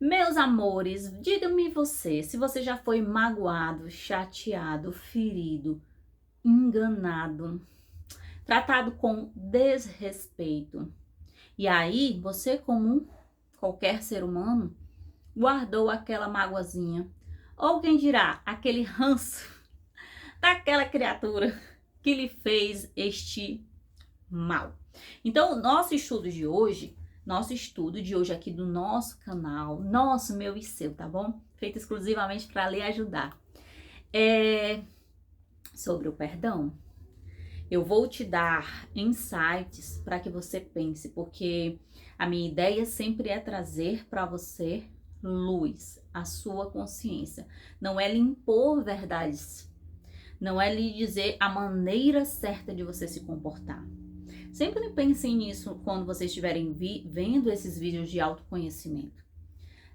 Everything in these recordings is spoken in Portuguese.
Meus amores, diga-me você, se você já foi magoado, chateado, ferido, enganado, tratado com desrespeito. E aí, você, como qualquer ser humano, guardou aquela magoazinha. Ou quem dirá, aquele ranço daquela criatura que lhe fez este mal. Então, nosso estudo de hoje aqui do nosso canal, nosso, meu e seu, tá bom? Feito exclusivamente para lhe ajudar. É sobre o perdão. Eu vou te dar insights para que você pense, porque a minha ideia sempre é trazer para você luz, a sua consciência. Não é lhe impor verdades, não é lhe dizer a maneira certa de você se comportar. Sempre pensem nisso quando vocês estiverem vendo esses vídeos de autoconhecimento.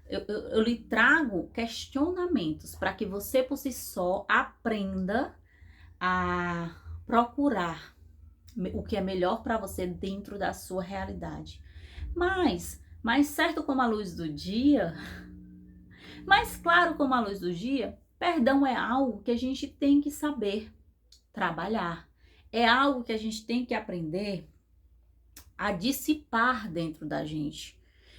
Eu lhe trago questionamentos para que você por si só aprenda a procurar o que é melhor para você dentro da sua realidade. Mas certo como a luz do dia, mais claro como a luz do dia, perdão é algo que a gente tem que saber trabalhar. É algo que a gente tem que aprender a dissipar dentro da gente.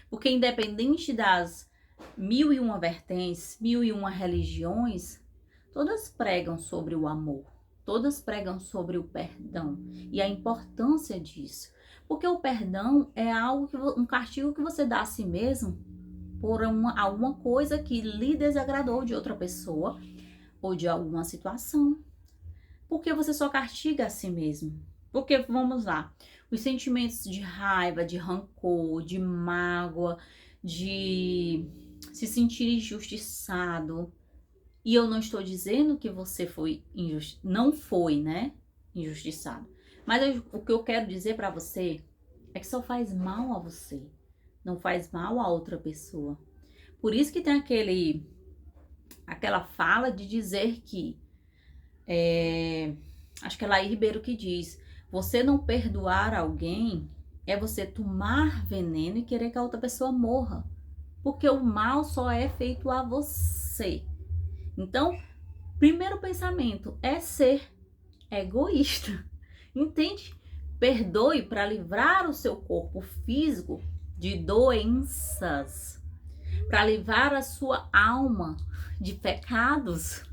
Porque independente das 1001 vertentes, 1001 religiões, todas pregam sobre o amor. Todas pregam sobre o perdão e a importância disso. Porque o perdão é algo um castigo que você dá a si mesmo por alguma coisa que lhe desagradou de outra pessoa ou de alguma situação. Porque você só castiga a si mesmo. Porque, vamos lá, os sentimentos de raiva, de rancor, de mágoa, de se sentir injustiçado. E eu não estou dizendo que você foi não foi, né, injustiçado. Mas o que eu quero dizer para você é que só faz mal a você, não faz mal a outra pessoa. Por isso que tem aquela fala de dizer que acho que é Laís Ribeiro que diz: você não perdoar alguém é você tomar veneno e querer que a outra pessoa morra. Porque o mal só é feito a você. Então, primeiro pensamento é ser egoísta. Entende? Perdoe para livrar o seu corpo físico de doenças, para livrar a sua alma de pecados,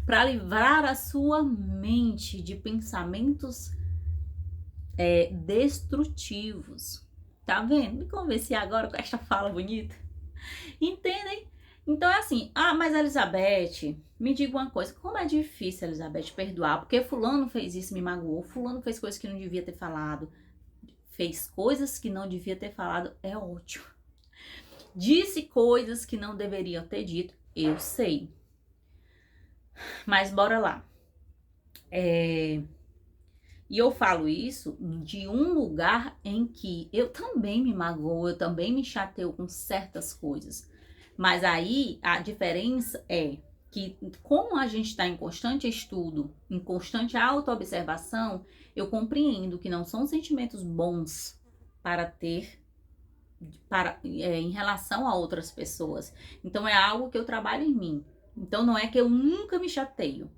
para livrar a sua mente de pensamentos destrutivos. Tá vendo? Me convenci agora com esta fala bonita. Entendem? Então é assim, mas Elizabeth, me diga uma coisa, como é difícil, Elizabeth, perdoar, porque fulano fez isso, me magoou, fulano fez coisas que não devia ter falado, fez coisas que não devia ter falado, é ótimo. Disse coisas que não deveriam ter dito, eu sei. Mas bora lá. E eu falo isso de um lugar em que eu também me magoo, eu também me chateo com certas coisas. Mas aí a diferença é que, como a gente está em constante estudo, em constante autoobservação, eu compreendo que não são sentimentos bons para ter em relação a outras pessoas. Então é algo que eu trabalho em mim. Então não é que eu nunca me chateio,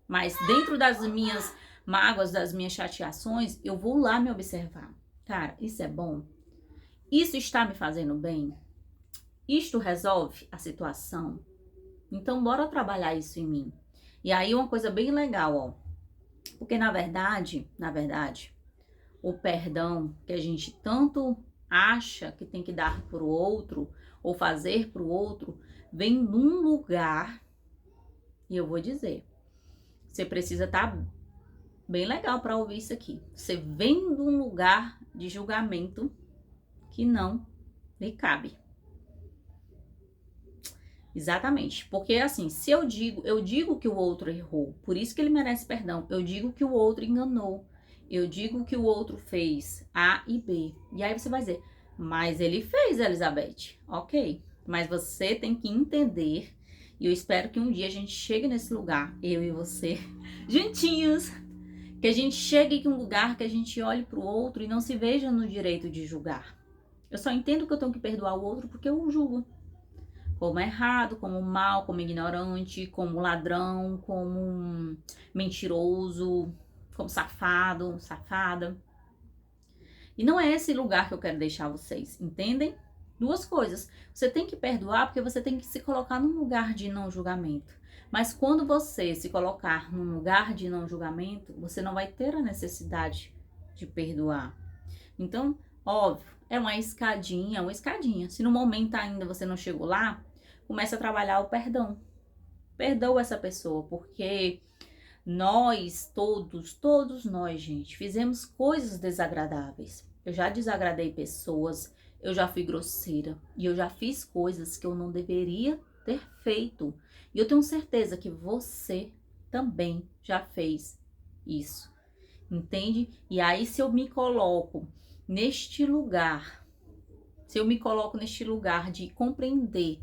mas dentro das minhas mágoas, das minhas chateações, eu vou lá me observar. Cara, isso é bom? Isso está me fazendo bem? Isto resolve a situação? Então, bora trabalhar isso em mim. E aí, uma coisa bem legal, ó. Porque, na verdade, o perdão que a gente tanto acha que tem que dar pro outro, ou fazer pro outro, vem num lugar, e eu vou dizer, você precisa estar bem legal para ouvir isso aqui. Você vem de um lugar de julgamento que não lhe cabe. Exatamente, porque assim, se eu digo que o outro errou, por isso que ele merece perdão. Eu digo que o outro enganou, eu digo que o outro fez A e B. E aí você vai dizer, mas ele fez, Elizabeth. Ok, mas você tem que entender, e eu espero que um dia a gente chegue nesse lugar, eu e você, juntinhos, que a gente chegue em um lugar que a gente olhe para o outro e não se veja no direito de julgar. Eu só entendo que eu tenho que perdoar o outro porque eu o julgo. como errado, como mal, como ignorante, como ladrão, como mentiroso, como safado, safada. E não é esse lugar que eu quero deixar vocês, entendem? Duas coisas. Você tem que perdoar porque você tem que se colocar num lugar de não julgamento. Mas quando você se colocar num lugar de não julgamento, você não vai ter a necessidade de perdoar. Então, óbvio, é uma escadinha, uma escadinha. Se no momento ainda você não chegou lá, comece a trabalhar o perdão. Perdoa essa pessoa, porque nós, todos nós, gente, fizemos coisas desagradáveis. Eu já desagradei pessoas, eu já fui grosseira e eu já fiz coisas que eu não deveria ter feito. E eu tenho certeza que você também já fez isso, entende? E aí, se eu me coloco neste lugar, de compreender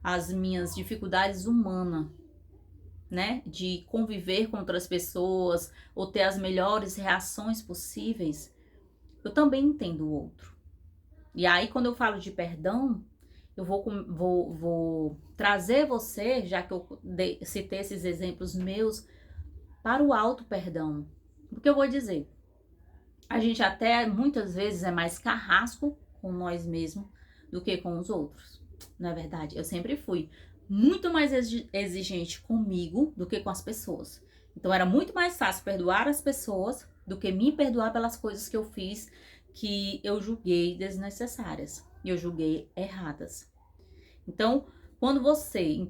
as minhas dificuldades humanas, né, de conviver com outras pessoas ou ter as melhores reações possíveis, eu também entendo o outro. E aí, quando eu falo de perdão, eu vou trazer você, já que eu citei esses exemplos meus, para o auto perdão. Porque eu vou dizer, a gente até muitas vezes é mais carrasco com nós mesmos do que com os outros. Não é verdade? Eu sempre fui muito mais exigente comigo do que com as pessoas. Então era muito mais fácil perdoar as pessoas do que me perdoar pelas coisas que eu fiz que eu julguei desnecessárias e eu julguei erradas. Então,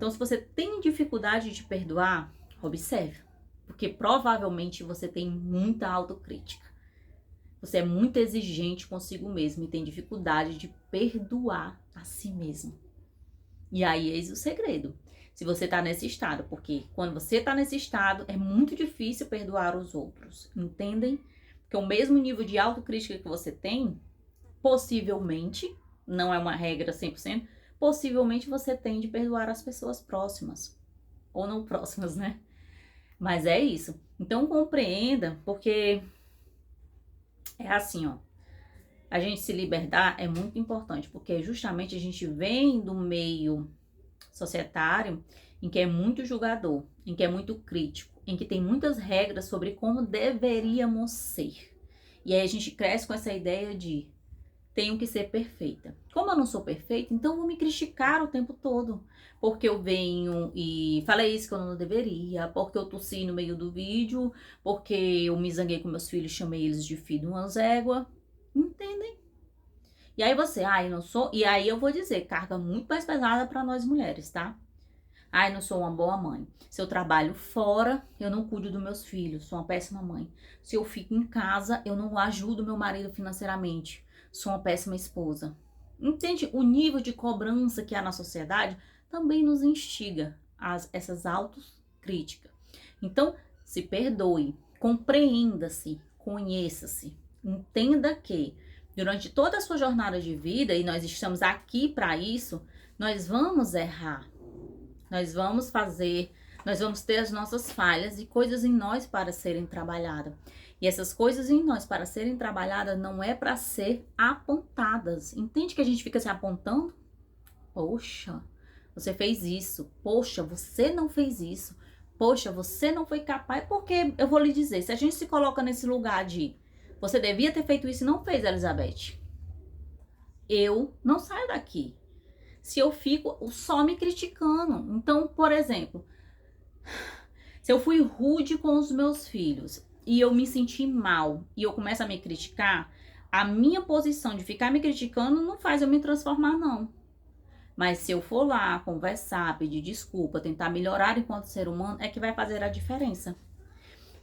se você tem dificuldade de perdoar, observe, porque provavelmente você tem muita autocrítica. Você é muito exigente consigo mesmo e tem dificuldade de perdoar a si mesmo. E aí, eis o segredo. Se você tá nesse estado, porque quando você tá nesse estado, é muito difícil perdoar os outros. Entendem? Que o mesmo nível de autocrítica que você tem, possivelmente, não é uma regra 100%, possivelmente você tem de perdoar as pessoas próximas. Ou não próximas, né? Mas é isso. Então, compreenda, porque é assim, ó. A gente se libertar é muito importante, porque justamente a gente vem do meio societário em que é muito julgador, em que é muito crítico, em que tem muitas regras sobre como deveríamos ser. E aí a gente cresce com essa ideia de tenho que ser perfeita. Como eu não sou perfeita, então eu vou me criticar o tempo todo. Porque eu venho e falei isso que eu não deveria, porque eu tossi no meio do vídeo, porque eu me zanguei com meus filhos, chamei eles de filho de umas éguas. Entendem? E aí você, eu não sou. E aí eu vou dizer, carga muito mais pesada para nós mulheres, tá? Eu não sou uma boa mãe. Se eu trabalho fora, eu não cuido dos meus filhos, sou uma péssima mãe. Se eu fico em casa, eu não ajudo meu marido financeiramente, sou uma péssima esposa. Entende? O nível de cobrança que há na sociedade também nos instiga a essas autocríticas. Então, se perdoe, compreenda-se, conheça-se. Entenda que durante toda a sua jornada de vida, e nós estamos aqui para isso, nós vamos errar. Nós vamos ter as nossas falhas e coisas em nós para serem trabalhadas. E essas coisas em nós para serem trabalhadas não é para ser apontadas. Entende que a gente fica se apontando? Poxa, você fez isso. Poxa, você não fez isso. Poxa, você não foi capaz. Porque eu vou lhe dizer, se a gente se coloca nesse lugar de você devia ter feito isso e não fez, Elizabeth, eu não saio daqui. Se eu fico só me criticando. Então, por exemplo, se eu fui rude com os meus filhos e eu me senti mal e eu começo a me criticar, a minha posição de ficar me criticando não faz eu me transformar, não. Mas se eu for lá conversar, pedir desculpa, tentar melhorar enquanto ser humano, é que vai fazer a diferença.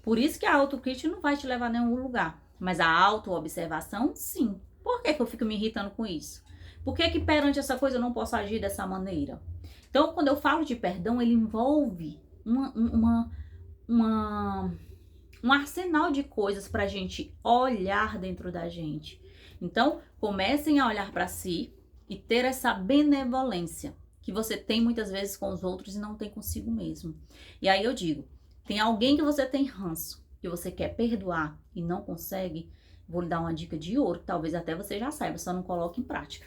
Por isso que a autocrítica não vai te levar a nenhum lugar. Mas a autoobservação, sim. Por que eu fico me irritando com isso? Por que perante essa coisa eu não posso agir dessa maneira? Então, quando eu falo de perdão, ele envolve um arsenal de coisas para a gente olhar dentro da gente. Então, comecem a olhar para si e ter essa benevolência que você tem muitas vezes com os outros e não tem consigo mesmo. E aí eu digo, tem alguém que você tem ranço, que você quer perdoar e não consegue, vou lhe dar uma dica de ouro, que talvez até você já saiba, só não coloque em prática.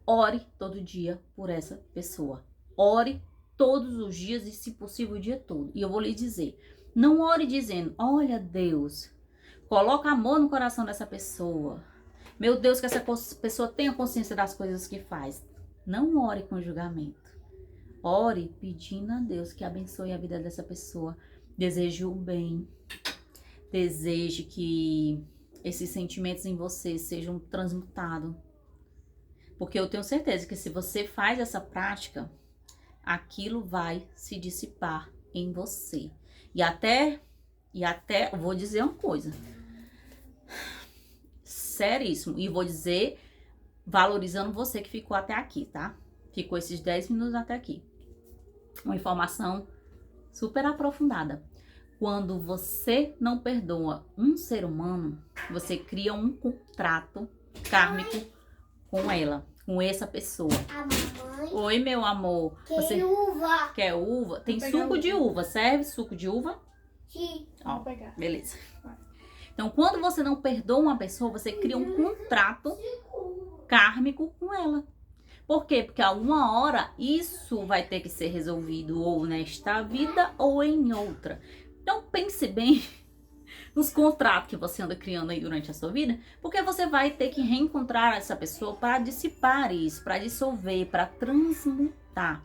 ore todo dia por essa pessoa. Ore todos os dias e, se possível, o dia todo. E eu vou lhe dizer, não ore dizendo, olha Deus, coloca amor no coração dessa pessoa. Meu Deus, que essa pessoa tenha consciência das coisas que faz. Não ore com julgamento. Ore pedindo a Deus que abençoe a vida dessa pessoa. Deseje o bem. Deseje que esses sentimentos em você sejam transmutados. Porque eu tenho certeza que se você faz essa prática, aquilo vai se dissipar em você. E até, eu vou dizer uma coisa. Seríssimo. E vou dizer, valorizando você que ficou até aqui, tá? Ficou esses 10 minutos até aqui. Uma informação super aprofundada. Quando você não perdoa um ser humano, você cria um contrato kármico com ela, com essa pessoa. Oi, meu amor. Você uva. quer uva? Tem suco de uva. Serve suco de uva? Sim. Ó, beleza. Então, quando você não perdoa uma pessoa, você cria um contrato kármico com ela. Por quê? Porque alguma hora isso vai ter que ser resolvido ou nesta vida ou em outra. Então pense bem nos contratos que você anda criando aí durante a sua vida, porque você vai ter que reencontrar essa pessoa para dissipar isso, para dissolver, para transmutar.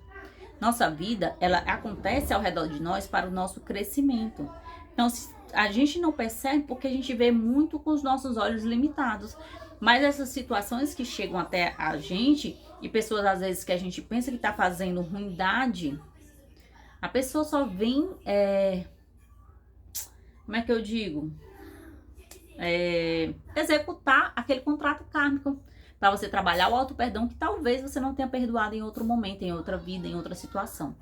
Nossa vida, ela acontece ao redor de nós para o nosso crescimento. Então, a gente não percebe porque a gente vê muito com os nossos olhos limitados. Mas essas situações que chegam até a gente, e pessoas às vezes que a gente pensa que está fazendo ruindade, a pessoa só vem, como é que eu digo? Executar aquele contrato kármico para você trabalhar o auto-perdão que talvez você não tenha perdoado em outro momento, em outra vida, em outra situação.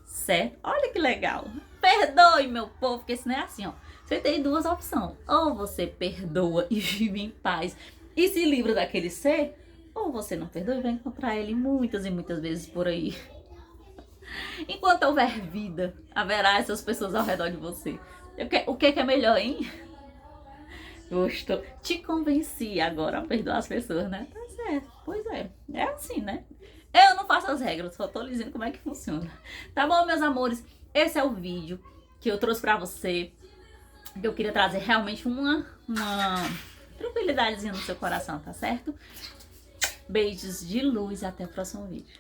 Certo? Olha que legal. Perdoe, meu povo, porque isso não é assim, ó. Você tem duas opções. Ou você perdoa e vive em paz e se livra daquele ser, ou você não perdoa e vai encontrar ele muitas e muitas vezes por aí. Enquanto houver vida, haverá essas pessoas ao redor de você. O que é melhor, hein? Te convenci agora a perdoar as pessoas, né? Tá certo. Pois é. É assim, né? Eu não faço as regras, só tô lhe dizendo como é que funciona. Tá bom, meus amores? Esse é o vídeo que eu trouxe pra você. Que eu queria trazer realmente uma tranquilidadezinha no seu coração, tá certo? Beijos de luz e até o próximo vídeo.